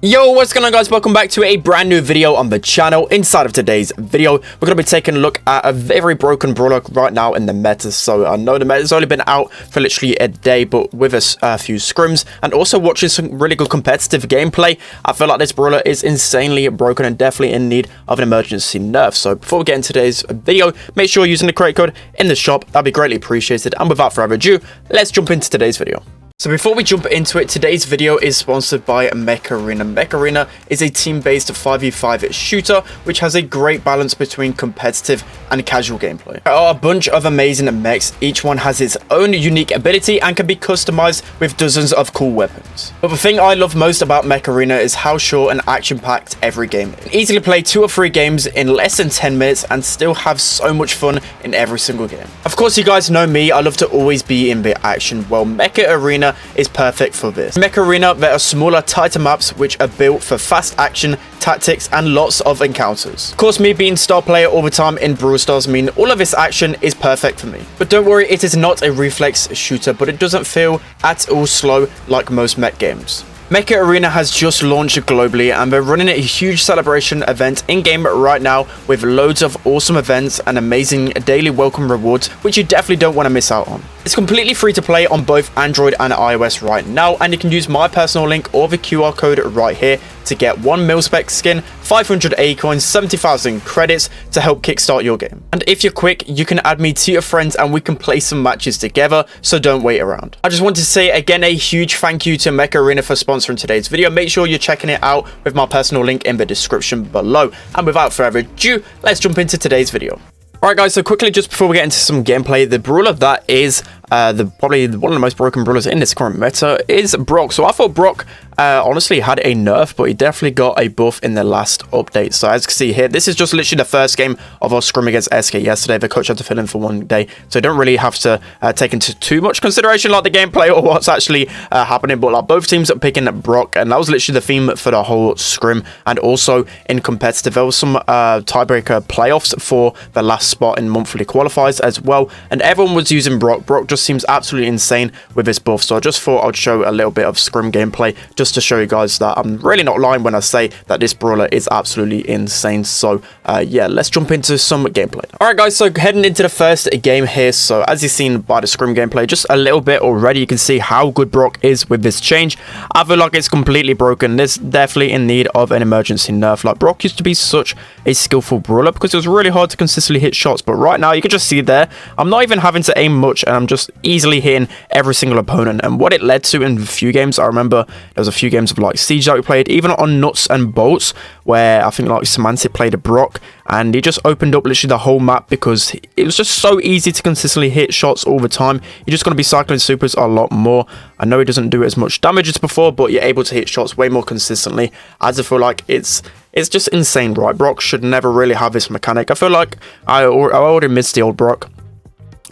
Yo, what's going on, guys? Welcome back to a brand new video on the channel. Inside of today's video, we're going to be taking a look at a very broken brawler right now in the meta. So I know the meta's only been out for literally a day, but with a few scrims and also watching some really good competitive gameplay, I feel like this brawler is insanely broken and definitely in need of an emergency nerf. So before we get into today's video, make sure you're using the create code in the shop. That'd be greatly appreciated. And without further ado, let's jump into today's video. So before we jump into it, today's video is sponsored by Mecha Arena. Mecha Arena is a team-based 5v5 shooter, which has a great balance between competitive and casual gameplay. There are a bunch of amazing mechs, each one has its own unique ability and can be customized with dozens of cool weapons. But the thing I love most about Mecha Arena is how short and action-packed every game is. You can easily play 2 or 3 games in less than 10 minutes and still have so much fun in every single game. Of course, you guys know me, I love to always be in the action. Well, Mecha Arena is perfect for this. In Mecha Arena, there are smaller, tighter maps which are built for fast action, tactics, and lots of encounters. Of course, me being star player all the time in Brawl Stars mean all of this action is perfect for me. But don't worry, it is not a reflex shooter, but it doesn't feel at all slow like most mech games. Mecha Arena has just launched globally and they're running a huge celebration event in-game right now with loads of awesome events and amazing daily welcome rewards, which you definitely don't want to miss out on. It's completely free to play on both Android and iOS right now, and you can use my personal link or the QR code right here to get 1 mil-spec skin, 500 A coins, 70,000 credits to help kickstart your game. And if you're quick, you can add me to your friends and we can play some matches together, so don't wait around. I just want to say again a huge thank you to Mecha Arena for sponsoring today's video. Make sure you're checking it out with my personal link in the description below. And without further ado, let's jump into today's video. Alright guys, so quickly just before we get into some gameplay, the brawler that is probably one of the most broken brawlers in this current meta is Brawl. So I thought Brawl honestly had a nerf, but he definitely got a buff in the last update. So as you can see here, this is just literally the first game of our scrim against SK yesterday. The coach had to fill in for 1 day, so don't really have to take into too much consideration like the gameplay or what's actually happening. But like both teams are picking Brawl, and that was literally the theme for the whole scrim. And also in competitive, there was some tiebreaker playoffs for the last spot in monthly qualifiers as well, and everyone was using Brawl. Brawl just seems absolutely insane with this buff, so I just thought I'd show a little bit of scrim gameplay just to show you guys that I'm really not lying when I say that this brawler is absolutely insane. So yeah, let's jump into some gameplay. Alright guys, so heading into the first game here. So as you've seen by the scrim gameplay just a little bit already, you can see how good Brawl is with this change. I feel like it's completely broken. This definitely in need of an emergency nerf. Like Brawl used to be such a skillful brawler because it was really hard to consistently hit shots, but right now you can just see there I'm not even having to aim much and I'm just easily hitting every single opponent. And what it led to in a few games, I remember there was a few games of like Siege that we played, even on Nuts and Bolts, where I think like SpenLC played a Brawl and he just opened up literally the whole map because it was just so easy to consistently hit shots all the time. You're just going to be cycling supers a lot more. I know he doesn't do as much damage as before, but you're able to hit shots way more consistently. As I feel like it's just insane, right? Brawl should never really have this mechanic. I feel like I already missed the old Brawl.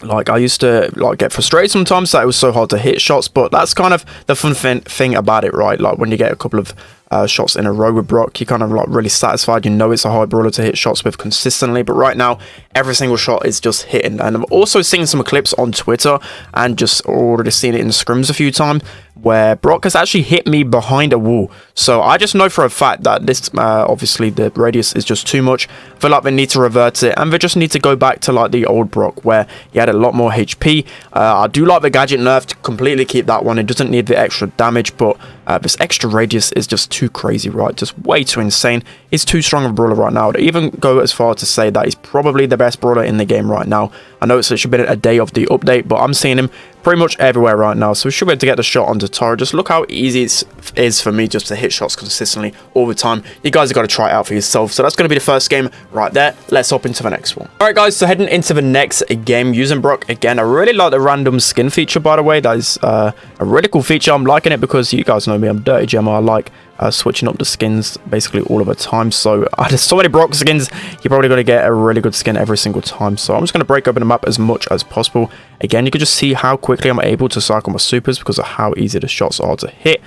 Like I used to like get frustrated sometimes that it was so hard to hit shots, but that's kind of the fun thing about it, right? Like when you get a couple of shots in a row with Brawl, you're kind of like really satisfied. You know it's a hard brawler to hit shots with consistently, but right now every single shot is just hitting. And I've also seen some clips on Twitter and just already seen it in scrims a few times where Brawl has actually hit me behind a wall. So I just know for a fact that this obviously the radius is just too much. I feel like they need to revert it and they just need to go back to like the old Brawl where he had a lot more HP. I do like the gadget nerf to completely keep that one. It doesn't need the extra damage, but this extra radius is just too crazy, right? Just way too insane. He's too strong of a brawler right now. I'd even go as far to say that he's probably the best brawler in the game right now. I know it's been a day of the update, but I'm seeing him pretty much everywhere right now, so we should be able to get the shot onto Tara. Just look how easy it is for me just to hit shots consistently all the time. You guys have got to try it out for yourself. So that's going to be the first game right there. Let's hop into the next one. Alright guys, so heading into the next game using Brawl again. I really like the random skin feature, by the way. That is a really cool feature. I'm liking it because you guys know me, I'm Dirty Gemma. I like switching up the skins basically all of the time. So there's so many Brawl skins, you're probably going to get a really good skin every single time. So I'm just going to break open the map as much as possible. Again, you can just see how quickly I'm able to cycle my supers because of how easy the shots are to hit.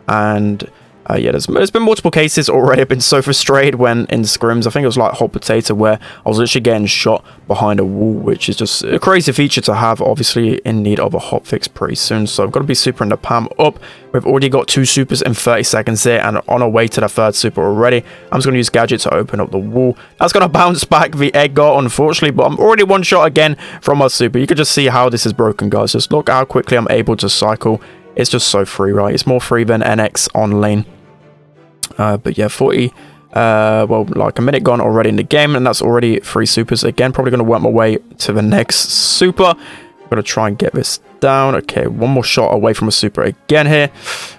And Yeah, there's been multiple cases already. I've been so frustrated when in scrims. I think it was like hot potato, where I was literally getting shot behind a wall, which is just a crazy feature to have. Obviously in need of a hotfix pretty soon, so I've got to be super in the Pam up. We've already got 2 supers in 30 seconds here, and on our way to the 3rd super already. I'm just going to use gadget to open up the wall. That's going to bounce back the Edgar, unfortunately, but I'm already 1 shot again from my super. You can just see how this is broken, guys. Just look how quickly I'm able to cycle. It's just so free, right? It's more free than NX on lane. But yeah, 40, well, like a minute gone already in the game, and that's already 3 supers. Again, probably going to work my way to the next super. I'm going to try and get this down. Okay, 1 more shot away from a super again here.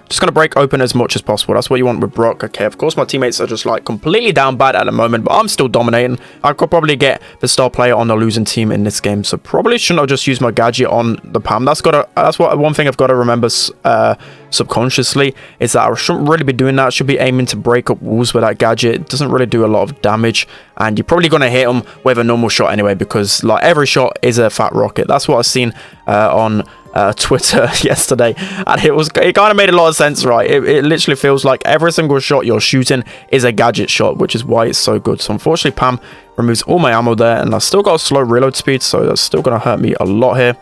Just going to break open as much as possible. That's what you want with Brock. Okay, of course, my teammates are just like completely down bad at the moment, but I'm still dominating. I could probably get the star player on the losing team in this game, so probably shouldn't have just used my gadget on the Pam. That's what one thing I've got to remember subconsciously, is that I shouldn't really be doing that. I should be aiming to break up walls with that gadget. It doesn't really do a lot of damage, and you're probably going to hit them with a normal shot anyway, because like every shot is a fat rocket. That's what I've seen on Twitter yesterday, and it kind of made a lot of sense, right? It literally feels like every single shot you're shooting is a gadget shot, which is why it's so good. So unfortunately, Pam removes all my ammo there, and I've still got a slow reload speed, so that's still going to hurt me a lot here.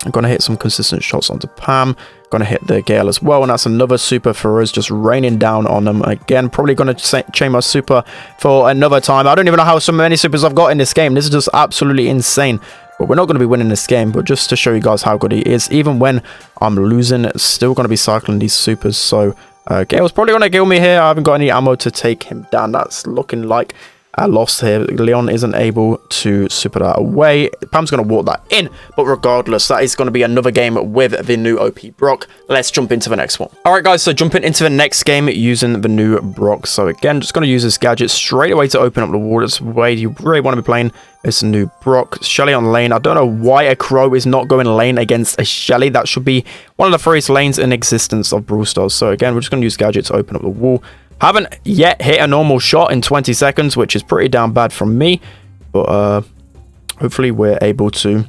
I'm going to hit some consistent shots onto Pam. Going to hit the Gale as well, and that's another super for us, just raining down on them again. Probably going to chain my super for another time. I don't even know how so many supers I've got in this game. This is just absolutely insane. But we're not going to be winning this game, but just to show you guys how good he is, even when I'm losing, it's still going to be cycling these supers. So Gale's probably going to kill me here. I haven't got any ammo to take him down. That's looking like a loss here. Leon isn't able to super that away. Pam's going to walk that in, but regardless, that is going to be another game with the new OP Brock. Let's jump into the next one. All right, guys, so jumping into the next game using the new Brock. So again, just going to use this gadget straight away to open up the wall. That's the way you really want to be playing this new Brock. Shelly on lane. I don't know why a Crow is not going lane against a Shelly. That should be one of the freest lanes in existence of Brawl Stars. So again, we're just going to use gadget to open up the wall. Haven't yet hit a normal shot in 20 seconds, which is pretty damn bad from me. But hopefully we're able to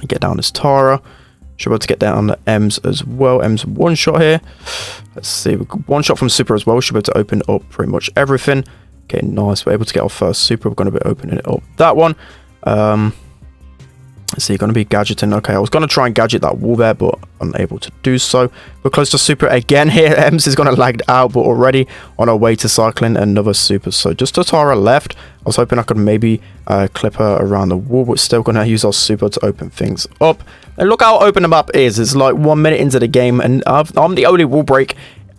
get down this Tara. Should be able to get down the Ems as well. Ems 1 shot here. Let's see. We've got 1 shot from super as well. Should be able to open up pretty much everything. Okay, nice. We're able to get our first super. We're going to be opening it up. That one. Let's see, going to be gadgeting. Okay, I was going to try and gadget that wall there, but unable to do so. We're close to super again here. Ems is going to lag out, but already on our way to cycling another super. So just a Tara left. I was hoping I could maybe clip her around the wall, but still going to use our super to open things up. And look how open the map is. It's like 1 minute into the game, and I'm the only wall break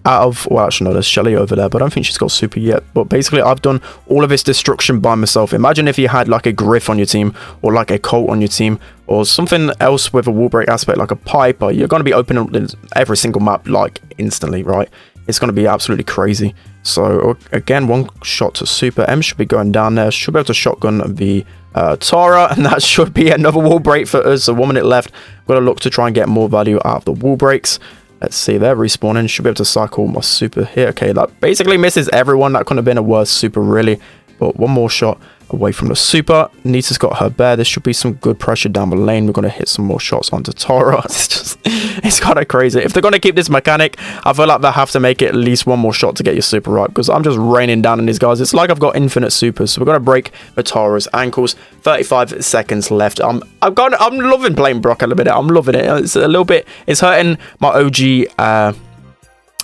out of, well, actually no, there's Shelly over there, but I don't think she's got super yet. But basically I've done all of this destruction by myself. Imagine if you had like a Griff on your team, or like a Colt on your team, or something else with a wall break aspect like a Piper. You're going to be opening up every single map like instantly, right? It's going to be absolutely crazy. So again, 1 shot to super. M should be going down there. Should be able to shotgun the Tara, and that should be another wall break for us. So 1 minute left. I've got to look to try and get more value out of the wall breaks. Let's see, they're respawning. Should be able to cycle my super here. Okay, that basically misses everyone. That couldn't have been a worse super, really. But 1 more shot away from the super. Nita's got her bear. There should be some good pressure down the lane. We're going to hit some more shots onto Tara. It's kind of crazy. If they're going to keep this mechanic, I feel like they have to make it at least 1 more shot to get your super right, because I'm just raining down on these guys. It's like I've got infinite supers. So we're going to break the Tara's ankles. 35 seconds left. I'm loving playing Brock a little bit. I'm loving it. It's a little bit, it's hurting my OG, a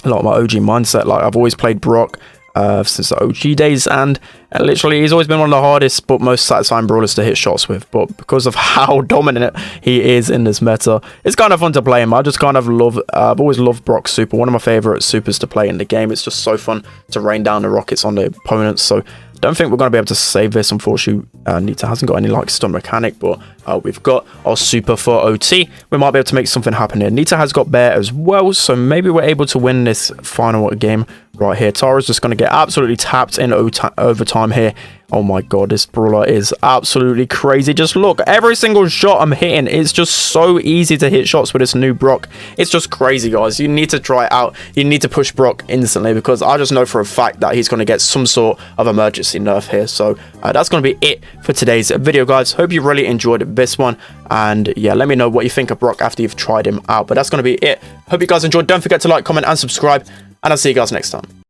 lot of my OG mindset. Like, I've always played Brock since the OG days, and literally he's always been one of the hardest but most satisfying brawlers to hit shots with. But because of how dominant he is in this meta, it's kind of fun to play him. I just kind of love, I've always loved Brock's super. One of my favorite supers to play in the game. It's just so fun to rain down the rockets on the opponents. So don't think we're going to be able to save this. Unfortunately, Nita hasn't got any like stun mechanic, but we've got our super for OT. We might be able to make something happen here. Nita has got bear as well, so maybe we're able to win this final game right here. Tara's just going to get absolutely tapped in overtime here. Oh my god, this brawler is absolutely crazy. Just look, every single shot I'm hitting, it's just so easy to hit shots with this new Brock. It's just crazy, guys. You need to try it out. You need to push Brock instantly, because I just know for a fact that he's going to get some sort of emergency nerf here. So that's going to be it for today's video, guys. Hope you really enjoyed this one, and yeah, let me know what you think of Brock after you've tried him out. But that's going to be it. Hope you guys enjoyed. Don't forget to like, comment and subscribe, and I'll see you guys next time.